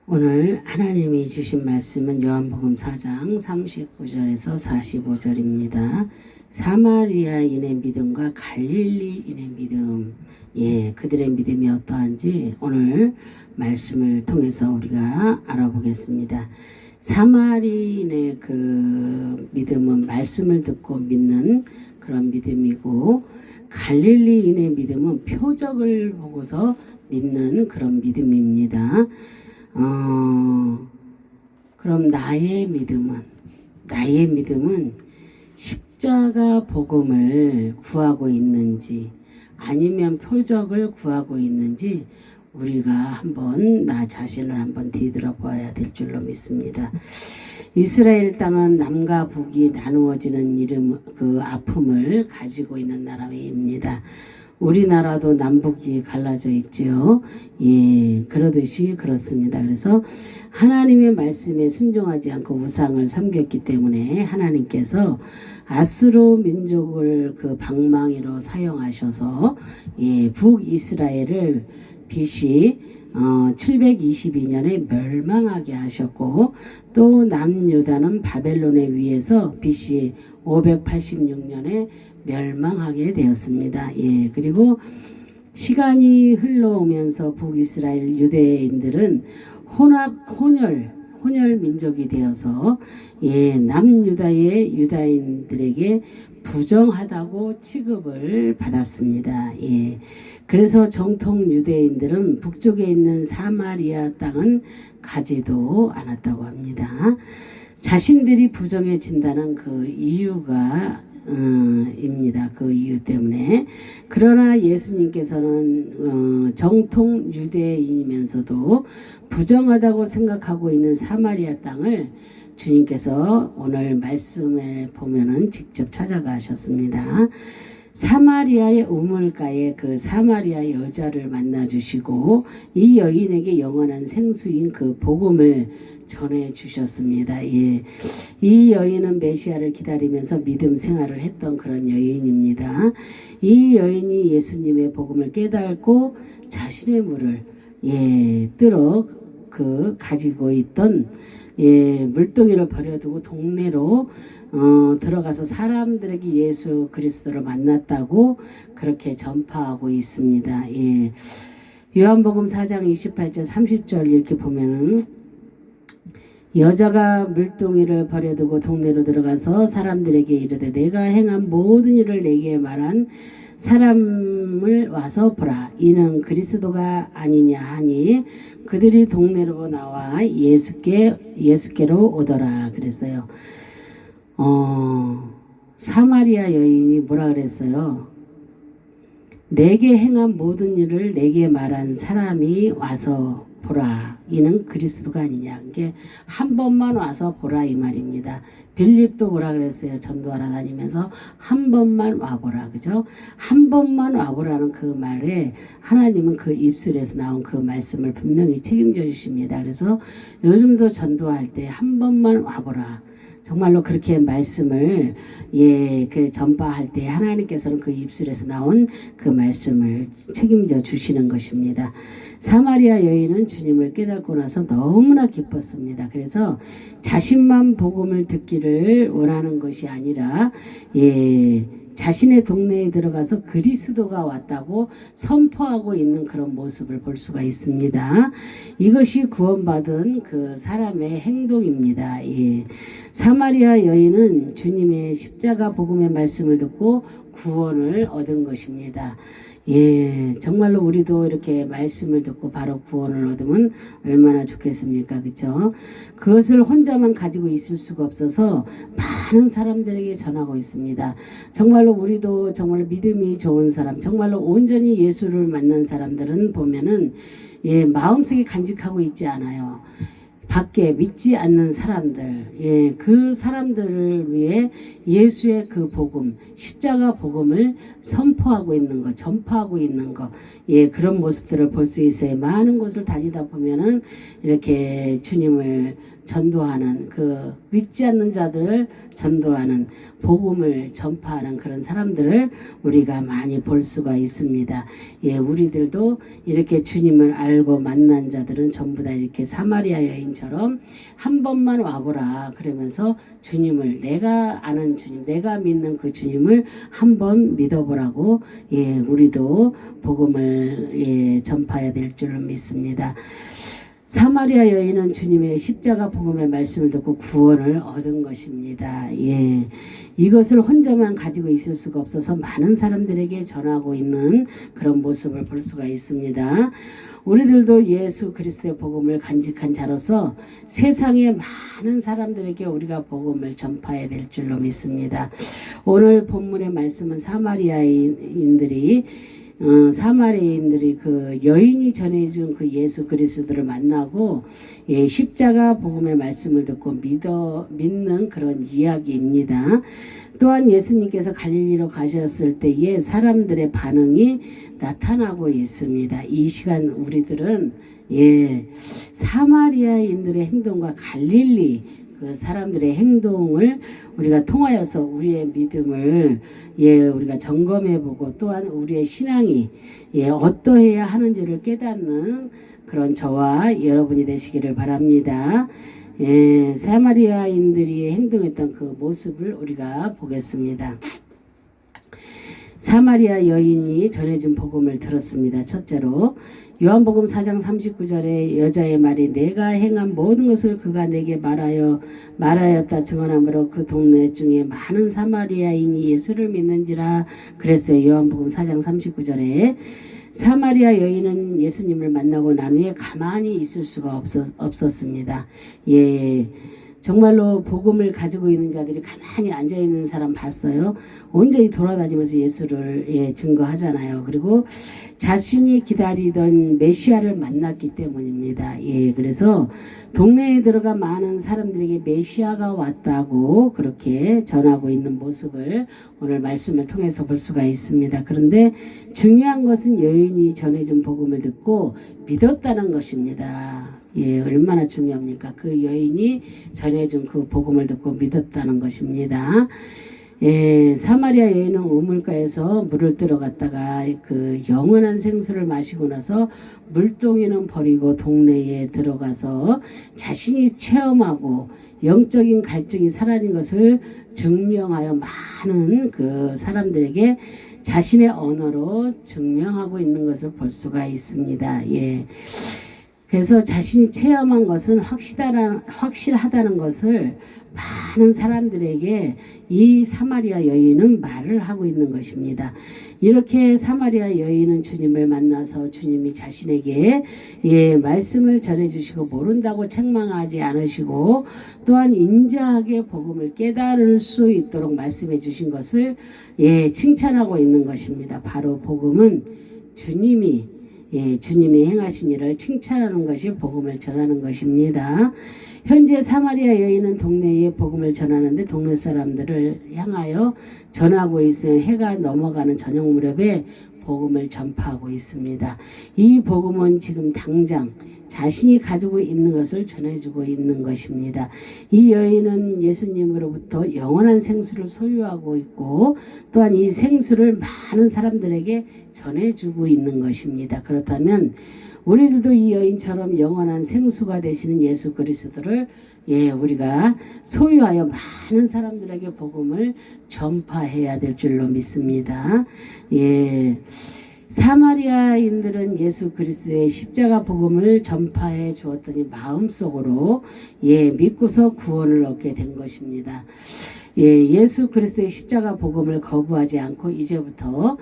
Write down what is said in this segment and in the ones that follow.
오늘 하나님이 주신 말씀은 요한복음 4장 39절에서 45절입니다. 사마리아인의 믿음과 갈릴리인의 믿음, 그들의 믿음이 어떠한지 오늘 말씀을 통해서 우리가 알아보겠습니다. 사마리인의 그 믿음은 말씀을 듣고 믿는 그런 믿음이고, 갈릴리인의 믿음은 표적을 보고서 믿는 그런 믿음입니다. 그럼 나의 믿음은 십자가 복음을 구하고 있는지 아니면 표적을 구하고 있는지 우리가 한번 나 자신을 한번 뒤돌아봐야 될 줄로 믿습니다. 이스라엘 땅은 남과 북이 나누어지는 그 아픔을 가지고 있는 나라입니다. 우리나라도 남북이 갈라져 있지요. 그러듯이 그렇습니다. 그래서 하나님의 말씀에 순종하지 않고 우상을 섬겼기 때문에 하나님께서 아수르 민족을 그 방망이로 사용하셔서 북이스라엘을 BC 722년에 멸망하게 하셨고, 또 남유다는 바벨론에 의해서 BC 586년에 멸망하게 되었습니다. 그리고 시간이 흘러오면서 북이스라엘 유대인들은 혼혈 민족이 되어서 남유다의 유다인들에게 부정하다고 취급을 받았습니다. 그래서 정통 유대인들은 북쪽에 있는 사마리아 땅은 가지도 않았다고 합니다. 자신들이 부정해진다는 그 이유가 입니다. 그 이유 때문에. 그러나 예수님께서는 정통 유대인이면서도 부정하다고 생각하고 있는 사마리아 땅을 주님께서 오늘 말씀에 보면은 직접 찾아가셨습니다. 사마리아의 우물가에 그 사마리아 여자를 만나 주시고 이 여인에게 영원한 생수인 그 복음을 전해 주셨습니다. 이 여인은 메시아를 기다리면서 믿음 생활을 했던 그런 여인입니다. 이 여인이 예수님의 복음을 깨닫고 자신의 물을 뜨러 그 가지고 있던 물동이를 버려두고 동네로 들어가서 사람들에게 예수 그리스도를 만났다고 그렇게 전파하고 있습니다. 요한복음 4장 28절 30절 이렇게 보면은 여자가 물동이를 버려두고 동네로 들어가서 사람들에게 이르되 내가 행한 모든 일을 내게 말한 사람을 와서 보라. 이는 그리스도가 아니냐 하니 그들이 동네로 나와 예수께로 오더라 그랬어요. 사마리아 여인이 뭐라 그랬어요? 내게 행한 모든 일을 내게 말한 사람이 와서 보라. 이는 그리스도가 아니냐. 이게 한 번만 와서 보라 이 말입니다. 빌립도 뭐라 그랬어요? 전도하러 다니면서 한 번만 와보라. 그죠? 한 번만 와보라는 그 말에 하나님은 그 입술에서 나온 그 말씀을 분명히 책임져 주십니다. 그래서 요즘도 전도할 때 한 번만 와보라. 정말로 그렇게 말씀을 그 전파할 때 하나님께서는 그 입술에서 나온 그 말씀을 책임져 주시는 것입니다. 사마리아 여인은 주님을 깨닫고 나서 너무나 기뻤습니다. 그래서 자신만 복음을 듣기를 원하는 것이 아니라 자신의 동네에 들어가서 그리스도가 왔다고 선포하고 있는 그런 모습을 볼 수가 있습니다. 이것이 구원받은 그 사람의 행동입니다. 사마리아 여인은 주님의 십자가 복음의 말씀을 듣고 구원을 얻은 것입니다. 정말로 우리도 이렇게 말씀을 듣고 바로 구원을 얻으면 얼마나 좋겠습니까? 그렇죠? 그것을 혼자만 가지고 있을 수가 없어서 많은 사람들에게 전하고 있습니다. 정말로 우리도 정말 믿음이 좋은 사람, 정말로 온전히 예수를 만난 사람들은 보면은 마음속에 간직하고 있지 않아요. 밖에 믿지 않는 사람들, 그 사람들을 위해 예수의 그 복음, 십자가 복음을 선포하고 있는 것, 전파하고 있는 것, 그런 모습들을 볼 수 있어요. 많은 곳을 다니다 보면은 이렇게 주님을 전도하는 그 믿지 않는 자들 전도하는 복음을 전파하는 그런 사람들을 우리가 많이 볼 수가 있습니다. 예, 우리들도 이렇게 주님을 알고 만난 자들은 전부 다 이렇게 사마리아 여인처럼 한 번만 와보라 그러면서 주님을 내가 아는 주님, 내가 믿는 그 주님을 한 번 믿어보라고 예, 우리도 복음을 예, 전파해야 될 줄을 믿습니다. 사마리아 여인은 주님의 십자가 복음의 말씀을 듣고 구원을 얻은 것입니다. 예, 이것을 혼자만 가지고 있을 수가 없어서 많은 사람들에게 전하고 있는 그런 모습을 볼 수가 있습니다. 우리들도 예수 그리스도의 복음을 간직한 자로서 세상의 많은 사람들에게 우리가 복음을 전파해야 될 줄로 믿습니다. 오늘 본문의 말씀은 사마리아인들이 그 여인이 전해준 그 예수 그리스도를 만나고 예, 십자가 복음의 말씀을 듣고 믿는 그런 이야기입니다. 또한 예수님께서 갈릴리로 가셨을 때에 사람들의 반응이 나타나고 있습니다. 이 시간 우리들은 예, 사마리아인들의 행동과 갈릴리 그 사람들의 행동을 우리가 통하여서 우리의 믿음을 예, 우리가 점검해보고 또한 우리의 신앙이 예, 어떠해야 하는지를 깨닫는 그런 저와 여러분이 되시기를 바랍니다. 예, 사마리아인들이 행동했던 그 모습을 우리가 보겠습니다. 사마리아 여인이 전해진 복음을 들었습니다. 첫째로 요한복음 4장 39절에 여자의 말이 내가 행한 모든 것을 그가 내게 말하였다 증언하므로 그 동네 중에 많은 사마리아인이 예수를 믿는지라 그랬어요. 요한복음 4장 39절에 사마리아 여인은 예수님을 만나고 난 후에 가만히 있을 수가 없었습니다. 예, 정말로 복음을 가지고 있는 자들이 가만히 앉아있는 사람 봤어요. 온전히 돌아다니면서 예수를 예, 증거하잖아요. 그리고 자신이 기다리던 메시아를 만났기 때문입니다. 예, 그래서 동네에 들어가 많은 사람들에게 메시아가 왔다고 그렇게 전하고 있는 모습을 오늘 말씀을 통해서 볼 수가 있습니다. 그런데 중요한 것은 여인이 전해준 복음을 듣고 믿었다는 것입니다. 예, 얼마나 중요합니까? 그 여인이 전해준 그 복음을 듣고 믿었다는 것입니다. 예, 사마리아 여인은 우물가에서 물을 들어갔다가 그 영원한 생수를 마시고 나서 물동이는 버리고 동네에 들어가서 자신이 체험하고 영적인 갈증이 사라진 것을 증명하여 많은 그 사람들에게 자신의 언어로 증명하고 있는 것을 볼 수가 있습니다. 예. 그래서 자신이 체험한 것은 확실하다는 것을 많은 사람들에게 이 사마리아 여인은 말을 하고 있는 것입니다. 이렇게 사마리아 여인은 주님을 만나서 주님이 자신에게 예, 말씀을 전해주시고 모른다고 책망하지 않으시고 또한 인자하게 복음을 깨달을 수 있도록 말씀해 주신 것을 예, 칭찬하고 있는 것입니다. 바로 복음은 주님이 행하신 일을 칭찬하는 것이 복음을 전하는 것입니다. 현재 사마리아 여인은 동네에 복음을 전하는데 동네 사람들을 향하여 전하고 있으며 해가 넘어가는 저녁 무렵에 복음을 전파하고 있습니다. 이 복음은 지금 당장 자신이 가지고 있는 것을 전해주고 있는 것입니다. 이 여인은 예수님으로부터 영원한 생수를 소유하고 있고 또한 이 생수를 많은 사람들에게 전해주고 있는 것입니다. 그렇다면 우리들도 이 여인처럼 영원한 생수가 되시는 예수 그리스도를 예, 우리가 소유하여 많은 사람들에게 복음을 전파해야 될 줄로 믿습니다. 예. 사마리아인들은 예수 그리스도의 십자가 복음을 전파해 주었더니 마음속으로 예, 믿고서 구원을 얻게 된 것입니다. 예, 예수 그리스도의 십자가 복음을 거부하지 않고 이제부터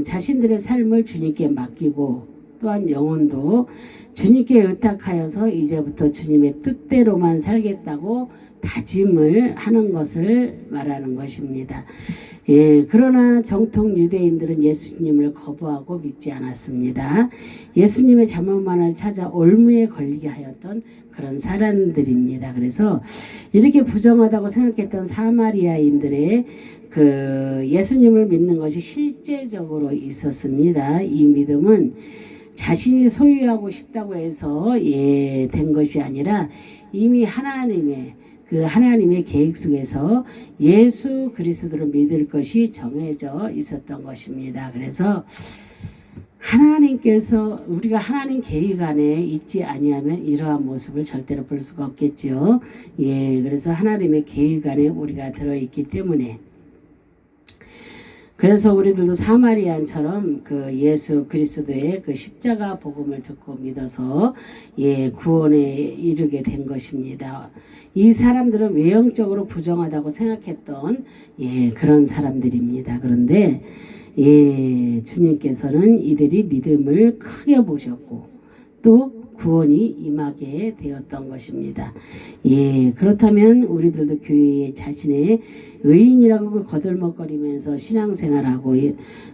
자신들의 삶을 주님께 맡기고 또한 영혼도 주님께 의탁하여서 이제부터 주님의 뜻대로만 살겠다고 다짐을 하는 것을 말하는 것입니다. 예, 그러나 정통 유대인들은 예수님을 거부하고 믿지 않았습니다. 예수님의 자문만을 찾아 올무에 걸리게 하였던 그런 사람들입니다. 그래서 이렇게 부정하다고 생각했던 사마리아인들의 그 예수님을 믿는 것이 실제적으로 있었습니다. 이 믿음은 자신이 소유하고 싶다고 해서 된 것이 아니라 이미 하나님의 계획 속에서 예수 그리스도를 믿을 것이 정해져 있었던 것입니다. 그래서 우리가 하나님 계획 안에 있지 아니하면 이러한 모습을 절대로 볼 수가 없겠죠. 그래서 하나님의 계획 안에 우리가 들어있기 때문에, 그래서 우리들도 사마리안처럼 그 예수 그리스도의 그 십자가 복음을 듣고 믿어서 구원에 이르게 된 것입니다. 이 사람들은 외형적으로 부정하다고 생각했던 그런 사람들입니다. 그런데 주님께서는 이들이 믿음을 크게 보셨고 또 구원이 임하게 되었던 것입니다. 그렇다면 우리들도 교회에 자신의 의인이라고 거들먹거리면서 신앙생활하고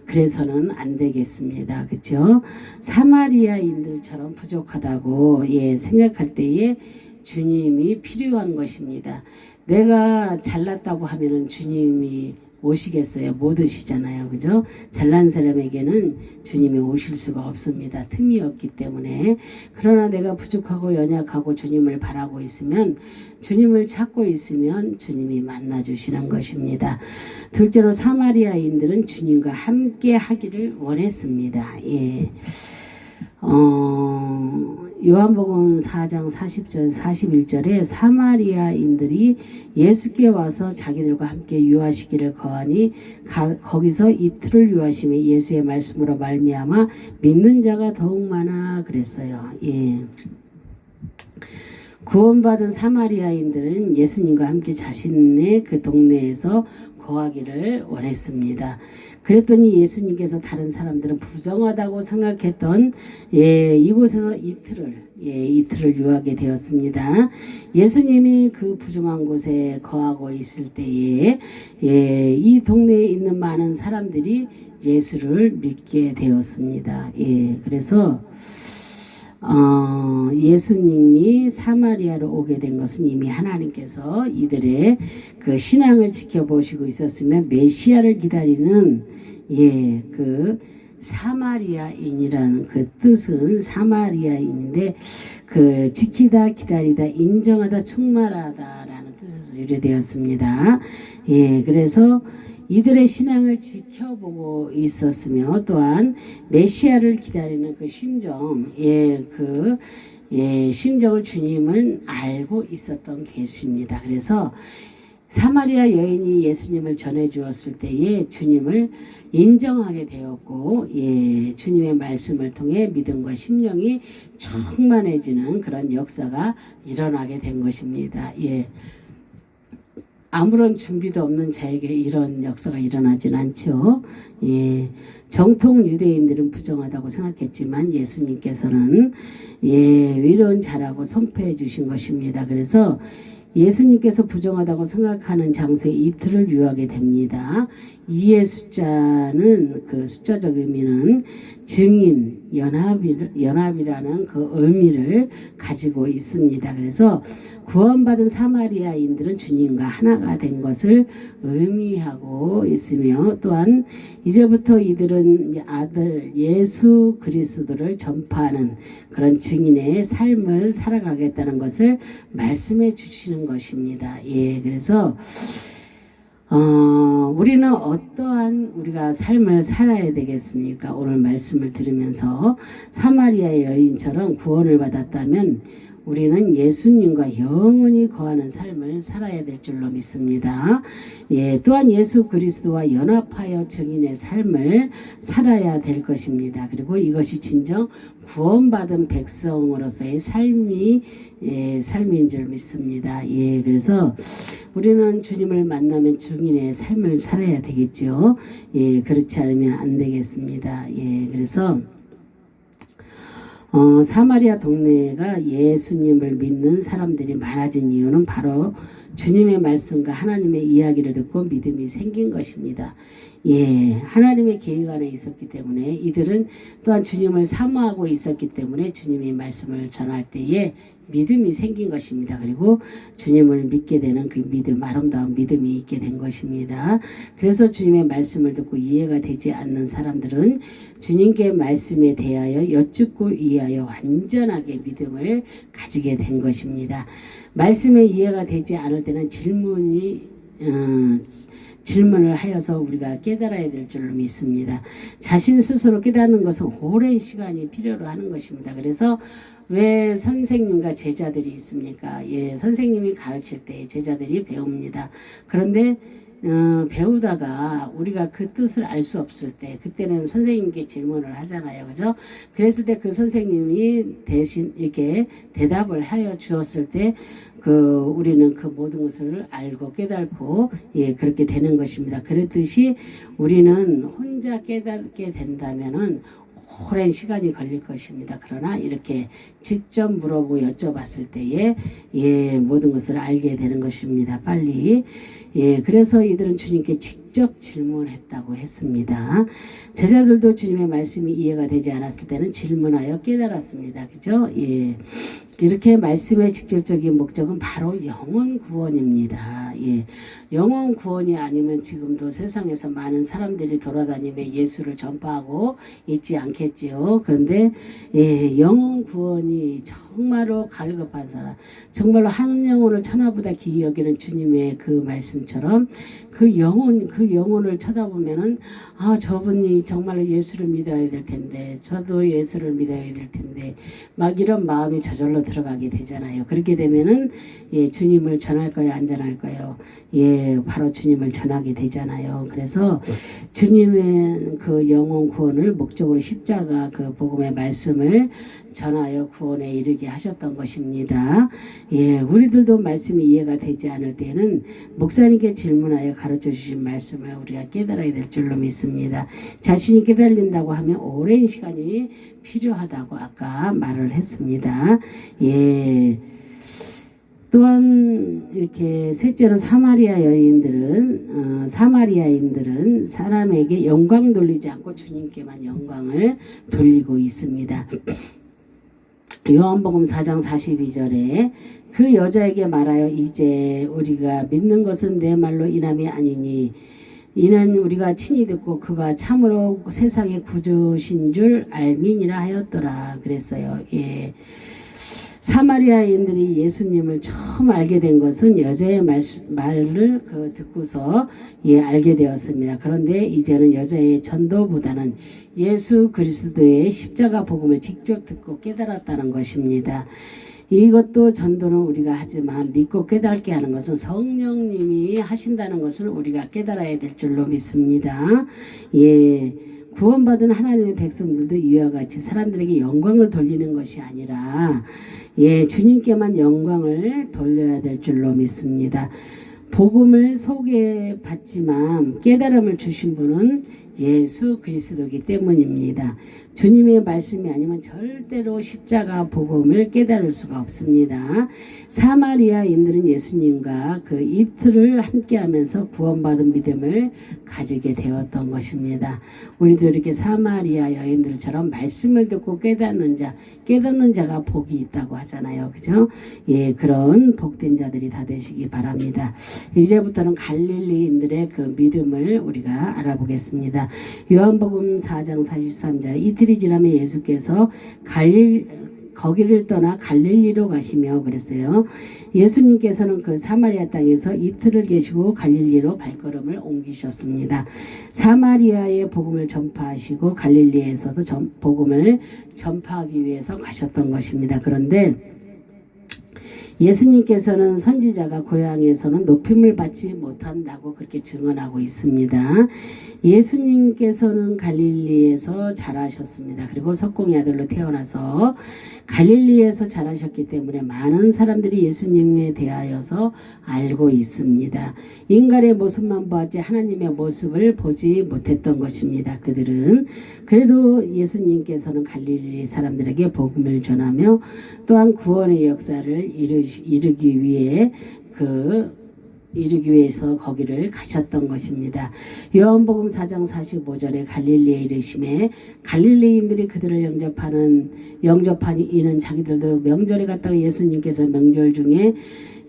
그래서는 안 되겠습니다. 그렇죠? 사마리아인들처럼 부족하다고 생각할 때에 주님이 필요한 것입니다. 내가 잘났다고 하면은 주님이 오시겠어요? 못 오시잖아요. 그죠? 잘난 사람에게는 주님이 오실 수가 없습니다. 틈이 없기 때문에. 그러나 내가 부족하고 연약하고 주님을 바라고 있으면, 주님을 찾고 있으면 주님이 만나주시는 것입니다. 둘째로 사마리아인들은 주님과 함께 하기를 원했습니다. 요한복음 4장 40절 41절에 사마리아인들이 예수께 와서 자기들과 함께 유하시기를 거하니 거기서 이틀을 유하시며 예수의 말씀으로 말미암아 믿는 자가 더욱 많아 그랬어요. 구원받은 사마리아인들은 예수님과 함께 자신의 그 동네에서 거하기를 원했습니다. 그랬더니 예수님께서 다른 사람들은 부정하다고 생각했던 이곳에서 이틀을 유하게 되었습니다. 예수님이 그 부정한 곳에 거하고 있을 때에 이 동네에 있는 많은 사람들이 예수를 믿게 되었습니다. 그래서 예수님이 사마리아로 오게 된 것은 이미 하나님께서 이들의 그 신앙을 지켜보시고 있었으면 메시아를 기다리는 그 사마리아인이라는 그 뜻은 사마리아인인데 그 지키다, 기다리다, 인정하다, 충만하다라는 뜻에서 유래되었습니다. 그래서 이들의 신앙을 지켜보고 있었으며 또한 메시아를 기다리는 그 심정, 심정을 주님은 알고 있었던 것입니다. 그래서 사마리아 여인이 예수님을 전해 주었을 때에 주님을 인정하게 되었고, 주님의 말씀을 통해 믿음과 심령이 충만해지는 그런 역사가 일어나게 된 것입니다. 아무런 준비도 없는 자에게 이런 역사가 일어나진 않죠. 정통 유대인들은 부정하다고 생각했지만 예수님께서는 위로운 자라고 선포해 주신 것입니다. 그래서 예수님께서 부정하다고 생각하는 장소에 이틀을 유하게 됩니다. 이의 숫자는 그 숫자적 의미는 증인, 연합이라는 그 의미를 가지고 있습니다. 그래서 구원받은 사마리아인들은 주님과 하나가 된 것을 의미하고 있으며 또한 이제부터 이들은 아들 예수 그리스도를 전파하는 그런 증인의 삶을 살아가겠다는 것을 말씀해 주시는 것입니다. 그래서 우리는 어떠한 우리가 삶을 살아야 되겠습니까? 오늘 말씀을 들으면서 사마리아 여인처럼 구원을 받았다면 우리는 예수님과 영원히 거하는 삶을 살아야 될 줄로 믿습니다. 또한 예수 그리스도와 연합하여 증인의 삶을 살아야 될 것입니다. 그리고 이것이 진정 구원받은 백성으로서의 삶인 줄 믿습니다. 그래서 우리는 주님을 만나면 증인의 삶을 살아야 되겠죠. 그렇지 않으면 안 되겠습니다. 그래서 사마리아 동네가 예수님을 믿는 사람들이 많아진 이유는 바로 주님의 말씀과 하나님의 이야기를 듣고 믿음이 생긴 것입니다. 예, 하나님의 계획 안에 있었기 때문에 이들은 또한 주님을 사모하고 있었기 때문에 주님의 말씀을 전할 때에 믿음이 생긴 것입니다. 그리고 주님을 믿게 되는 그 믿음, 아름다운 믿음이 있게 된 것입니다. 그래서 주님의 말씀을 듣고 이해가 되지 않는 사람들은 주님께 말씀에 대하여 여쭙고 이해하여 완전하게 믿음을 가지게 된 것입니다. 말씀에 이해가 되지 않을 때는 질문을 하여서 우리가 깨달아야 될 줄로 믿습니다. 자신 스스로 깨닫는 것은 오랜 시간이 필요로 하는 것입니다. 그래서 왜 선생님과 제자들이 있습니까? 예, 선생님이 가르칠 때 제자들이 배웁니다. 그런데 배우다가 우리가 그 뜻을 알 수 없을 때 그때는 선생님께 질문을 하잖아요. 그죠? 그랬을 때 그 선생님이 대신 이렇게 대답을 하여 주었을 때 우리는 그 모든 것을 알고 깨달고 예, 그렇게 되는 것입니다. 그렇듯이 우리는 혼자 깨닫게 된다면은 오랜 시간이 걸릴 것입니다. 그러나 이렇게 직접 물어보고 여쭤봤을 때에 예, 모든 것을 알게 되는 것입니다. 빨리. 예, 그래서 이들은 주님께 직접 질문했다고 했습니다. 제자들도 주님의 말씀이 이해가 되지 않았을 때는 질문하여 깨달았습니다. 그죠? 예. 이렇게 말씀의 직접적인 목적은 바로 영혼 구원입니다. 예. 영혼 구원이 아니면 지금도 세상에서 많은 사람들이 돌아다니며 예수를 전파하고 있지 않겠지요. 그런데 예, 영혼 구원이 정말로 갈급한 사람, 정말로 한 영혼을 천하보다 귀히 여기는 주님의 그 말씀처럼 그 영혼을 쳐다보면은 저분이 정말로 예수를 믿어야 될 텐데 저도 예수를 믿어야 될 텐데 막 이런 마음이 저절로 들어가게 되잖아요. 그렇게 되면은 예, 주님을 전할까요, 안 전할까요? 예, 바로 주님을 전하게 되잖아요. 그래서 주님의 그 영혼 구원을 목적으로 십자가 그 복음의 말씀을 전하여 구원에 이르게 하셨던 것입니다. 예, 우리들도 말씀이 이해가 되지 않을 때는 목사님께 질문하여 가르쳐 주신 말씀을 우리가 깨달아야 될 줄로 믿습니다. 자신이 깨달린다고 하면 오랜 시간이 필요하다고 아까 말을 했습니다. 예. 또한 이렇게 셋째로 사마리아인들은 사람에게 영광 돌리지 않고 주님께만 영광을 돌리고 있습니다. 요한복음 4장 42절에 그 여자에게 말하여 이제 우리가 믿는 것은 내 말로 인함이 아니니 이는 우리가 친히 듣고 그가 참으로 세상의 구주신 줄 알미니라 하였더라 그랬어요. 예. 사마리아인들이 예수님을 처음 알게 된 것은 여자의 말을 듣고서 예, 알게 되었습니다. 그런데 이제는 여자의 전도보다는 예수 그리스도의 십자가 복음을 직접 듣고 깨달았다는 것입니다. 이것도 전도는 우리가 하지만 믿고 깨닫게 하는 것은 성령님이 하신다는 것을 우리가 깨달아야 될 줄로 믿습니다. 예. 구원받은 하나님의 백성들도 이와 같이 사람들에게 영광을 돌리는 것이 아니라 예, 주님께만 영광을 돌려야 될 줄로 믿습니다. 복음을 소개받지만 깨달음을 주신 분은 예수 그리스도이기 때문입니다. 주님의 말씀이 아니면 절대로 십자가 복음을 깨달을 수가 없습니다. 사마리아인들은 예수님과 그 이틀을 함께하면서 구원받은 믿음을 가지게 되었던 것입니다. 우리도 이렇게 사마리아 여인들처럼 말씀을 듣고 깨닫는 자가 복이 있다고 하잖아요. 그죠? 예, 그런 복된 자들이 다 되시기 바랍니다. 이제부터는 갈릴리인들의 그 믿음을 우리가 알아보겠습니다. 요한복음 4장 43절 이틀이 지나면 예수께서 거기를 떠나 갈릴리로 가시며 그랬어요. 예수님께서는 그 사마리아 땅에서 이틀을 계시고 갈릴리로 발걸음을 옮기셨습니다. 사마리아의 복음을 전파하시고 갈릴리에서도 복음을 전파하기 위해서 가셨던 것입니다. 그런데 예수님께서는 선지자가 고향에서는 높임을 받지 못한다고 그렇게 증언하고 있습니다. 예수님께서는 갈릴리에서 자라셨습니다. 그리고 석공의 아들로 태어나서 갈릴리에서 자라셨기 때문에 많은 사람들이 예수님에 대하여서 알고 있습니다. 인간의 모습만 보았지 하나님의 모습을 보지 못했던 것입니다. 그들은 그래도 예수님께서는 갈릴리 사람들에게 복음을 전하며 또한 구원의 역사를 이루기 위해 이루기 위해서 거기를 가셨던 것입니다. 요한복음 4장 45절에 갈릴리에 이르심에 갈릴리인들이 그들을 영접하니 이는 자기들도 명절에 갔다가 예수님께서 명절 중에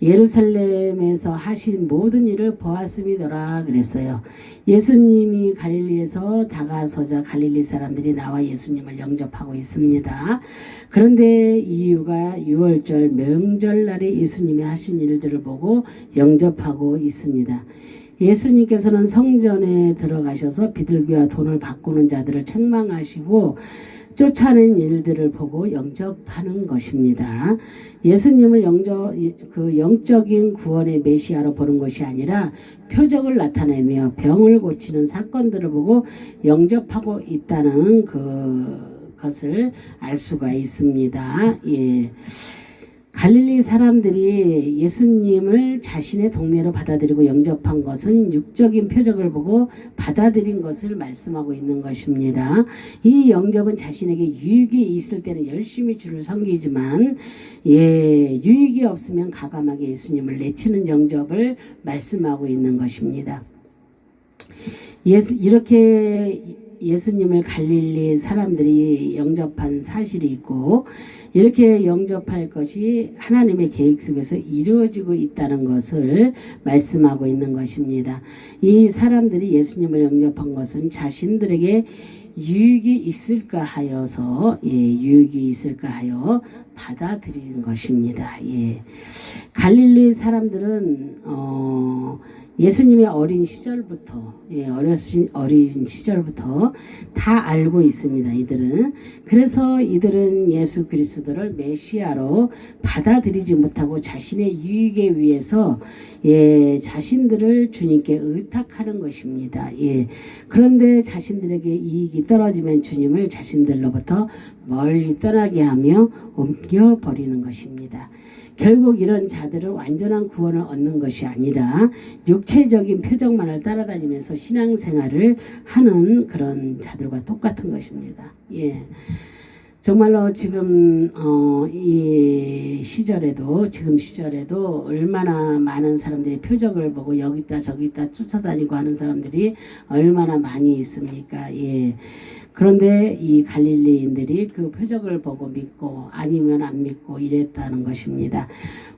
예루살렘에서 하신 모든 일을 보았음이더라 그랬어요. 예수님이 갈릴리에서 다가서자 갈릴리 사람들이 나와 예수님을 영접하고 있습니다. 그런데 이유가 유월절 명절날에 예수님이 하신 일들을 보고 영접하고 있습니다. 예수님께서는 성전에 들어가셔서 비둘기와 돈을 바꾸는 자들을 책망하시고 쫓아낸 일들을 보고 영접하는 것입니다. 예수님을 영적인 구원의 메시아로 보는 것이 아니라 표적을 나타내며 병을 고치는 사건들을 보고 영접하고 있다는 그것을 알 수가 있습니다. 예. 갈릴리 사람들이 예수님을 자신의 동네로 받아들이고 영접한 것은 육적인 표적을 보고 받아들인 것을 말씀하고 있는 것입니다. 이 영접은 자신에게 유익이 있을 때는 열심히 주를 섬기지만 유익이 없으면 가감하게 예수님을 내치는 영접을 말씀하고 있는 것입니다. 이렇게 예수님을 갈릴리 사람들이 영접한 사실이 있고 이렇게 영접할 것이 하나님의 계획 속에서 이루어지고 있다는 것을 말씀하고 있는 것입니다. 이 사람들이 예수님을 영접한 것은 자신들에게 유익이 있을까 하여서 유익이 있을까 하여 받아들이는 것입니다. 갈릴리 사람들은 예수님의 어린 시절부터 어린 시절부터 다 알고 있습니다. 이들은 그래서 이들은 예수 그리스도를 메시아로 받아들이지 못하고 자신의 유익에 위해서 자신들을 주님께 의탁하는 것입니다. 그런데 자신들에게 이익이 떨어지면 주님을 자신들로부터 멀리 떠나게 하며 옮겨버리는 것입니다. 결국 이런 자들은 완전한 구원을 얻는 것이 아니라 육체적인 표적만을 따라다니면서 신앙생활을 하는 그런 자들과 똑같은 것입니다. 정말로 지금 지금 시절에도 얼마나 많은 사람들이 표적을 보고 여기 있다 저기 있다 쫓아다니고 하는 사람들이 얼마나 많이 있습니까? 그런데 이 갈릴리인들이 그 표적을 보고 믿고 아니면 안 믿고 이랬다는 것입니다.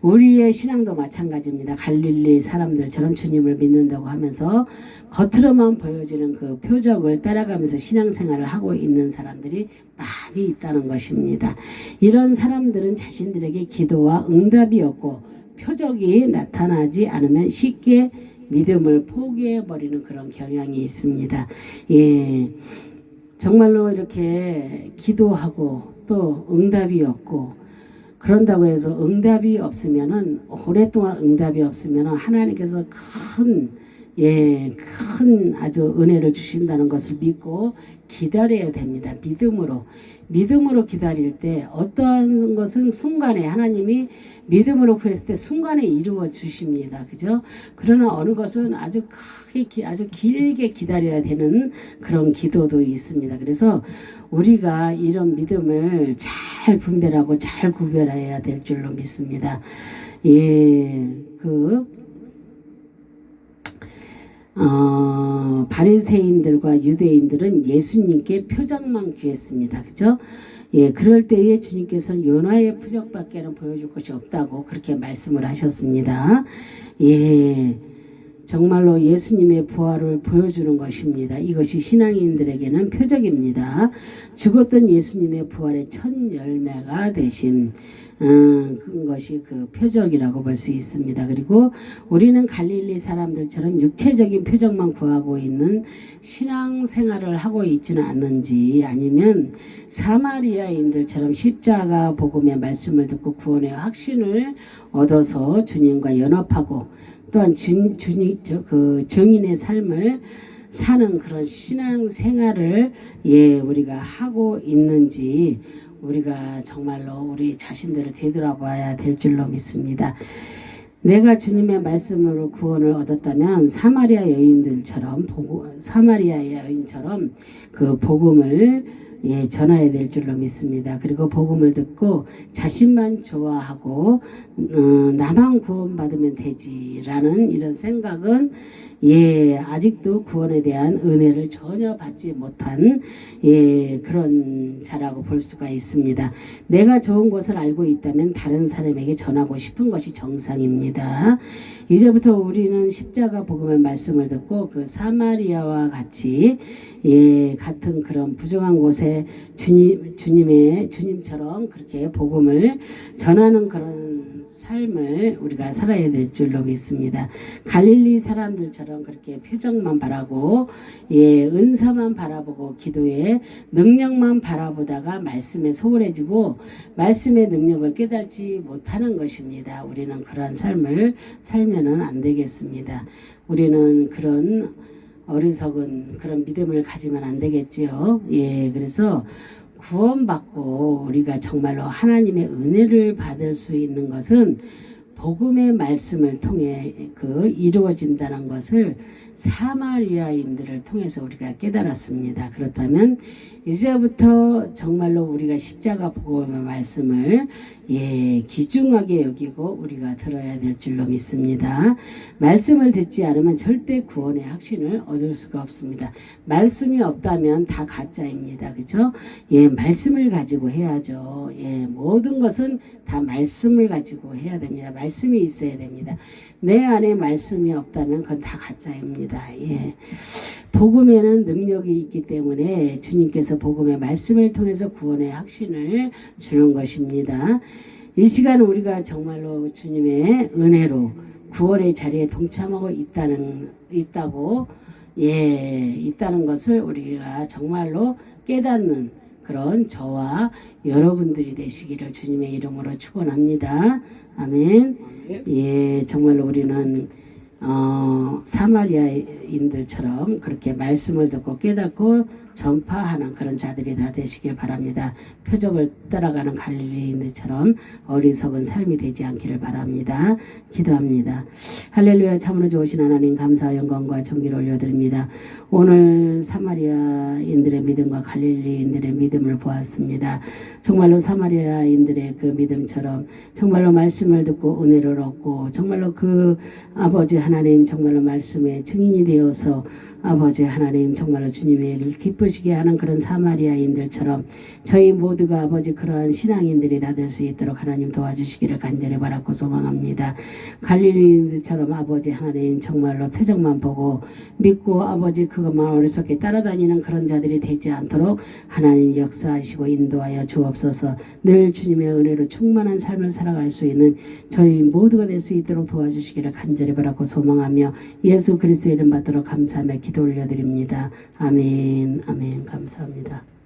우리의 신앙도 마찬가지입니다. 갈릴리 사람들처럼 주님을 믿는다고 하면서 겉으로만 보여지는 그 표적을 따라가면서 신앙생활을 하고 있는 사람들이 많이 있다는 것입니다. 이런 사람들은 자신들에게 기도와 응답이 없고 표적이 나타나지 않으면 쉽게 믿음을 포기해버리는 그런 경향이 있습니다. 정말로 이렇게 기도하고 또 응답이 없고 그런다고 해서 응답이 없으면은 오랫동안 응답이 없으면은 하나님께서 큰 아주 은혜를 주신다는 것을 믿고 기다려야 됩니다. 믿음으로 기다릴 때 어떠한 것은 순간에 하나님이 믿음으로 구했을 때 순간에 이루어 주십니다. 그죠? 그러나 어느 것은 아주 길게 기다려야 되는 그런 기도도 있습니다. 그래서 우리가 이런 믿음을 잘 분별하고 잘 구별해야 될 줄로 믿습니다. 바리새인들과 유대인들은 예수님께 표적만 구했습니다. 그죠? 그럴 때에 주님께서는 요나의 표적밖에는 보여줄 것이 없다고 그렇게 말씀을 하셨습니다. 정말로 예수님의 부활을 보여주는 것입니다. 이것이 신앙인들에게는 표적입니다. 죽었던 예수님의 부활의 첫 열매가 되신 그것이 그 표적이라고 볼 수 있습니다. 그리고 우리는 갈릴리 사람들처럼 육체적인 표적만 구하고 있는 신앙생활을 하고 있지는 않는지 아니면 사마리아인들처럼 십자가 복음의 말씀을 듣고 구원의 확신을 얻어서 주님과 연합하고 또한 증인의 삶을 사는 그런 신앙생활을 우리가 하고 있는지 우리가 정말로 우리 자신들을 되돌아봐야 될 줄로 믿습니다. 내가 주님의 말씀으로 구원을 얻었다면 사마리아 여인처럼 그 복음을 예, 전해야 될 줄로 믿습니다. 그리고 복음을 듣고 자신만 좋아하고 나만 구원받으면 되지라는 이런 생각은 예, 아직도 구원에 대한 은혜를 전혀 받지 못한 예, 그런 자라고 볼 수가 있습니다. 내가 좋은 것을 알고 있다면 다른 사람에게 전하고 싶은 것이 정상입니다. 이제부터 우리는 십자가 복음의 말씀을 듣고 그 사마리아와 같이 예, 같은 그런 부정한 곳에 주님처럼 그렇게 복음을 전하는 그런 삶을 우리가 살아야 될 줄로 믿습니다. 갈릴리 사람들처럼 그렇게 표정만 바라고 예, 은사만 바라보고 기도에 능력만 바라보다가 말씀에 소홀해지고 말씀의 능력을 깨닫지 못하는 것입니다. 우리는 그러한 삶을 살면은 안 되겠습니다. 우리는 그런 어리석은 그런 믿음을 가지면 안 되겠지요. 예, 그래서 구원받고 우리가 정말로 하나님의 은혜를 받을 수 있는 것은 복음의 말씀을 통해 그 이루어진다는 것을 사마리아인들을 통해서 우리가 깨달았습니다. 그렇다면 이제부터 정말로 우리가 십자가 복음의 말씀을 예, 귀중하게 여기고 우리가 들어야 될 줄로 믿습니다. 말씀을 듣지 않으면 절대 구원의 확신을 얻을 수가 없습니다. 말씀이 없다면 다 가짜입니다. 그죠? 예, 말씀을 가지고 해야죠. 예, 모든 것은 다 말씀을 가지고 해야 됩니다. 말씀이 있어야 됩니다. 내 안에 말씀이 없다면 그건 다 가짜입니다. 예. 복음에는 능력이 있기 때문에 주님께서 복음의 말씀을 통해서 구원의 확신을 주는 것입니다. 이 시간 우리가 정말로 주님의 은혜로 구원의 자리에 동참하고 있다는 것을 우리가 정말로 깨닫는 그런 저와 여러분들이 되시기를 주님의 이름으로 축원합니다. 아멘. 예, 정말로 우리는 사마리아인들처럼 그렇게 말씀을 듣고 깨닫고 전파하는 그런 자들이 다 되시길 바랍니다. 표적을 따라가는 갈릴리인들처럼 어리석은 삶이 되지 않기를 바랍니다. 기도합니다. 할렐루야. 참으로 좋으신 하나님 감사와 영광과 존귀를 올려드립니다. 오늘 사마리아인들의 믿음과 갈릴리인들의 믿음을 보았습니다. 정말로 사마리아인들의 그 믿음처럼 정말로 말씀을 듣고 은혜를 얻고 정말로 그 아버지 하나님 정말로 말씀에 증인이 되어서 아버지 하나님 정말로 주님의 일을 기쁘시게 하는 그런 사마리아인들처럼 저희 모두가 아버지 그러한 신앙인들이 다 될 수 있도록 하나님 도와주시기를 간절히 바라고 소망합니다. 갈릴리인들처럼 아버지 하나님 정말로 표정만 보고 믿고 아버지 그것만 어리석게 따라다니는 그런 자들이 되지 않도록 하나님 역사하시고 인도하여 주옵소서. 늘 주님의 은혜로 충만한 삶을 살아갈 수 있는 저희 모두가 될 수 있도록 도와주시기를 간절히 바라고 소망하며 예수 그리스도의 이름 받도록 감사하며 기도 올려드립니다. 아멘. 아멘. 감사합니다.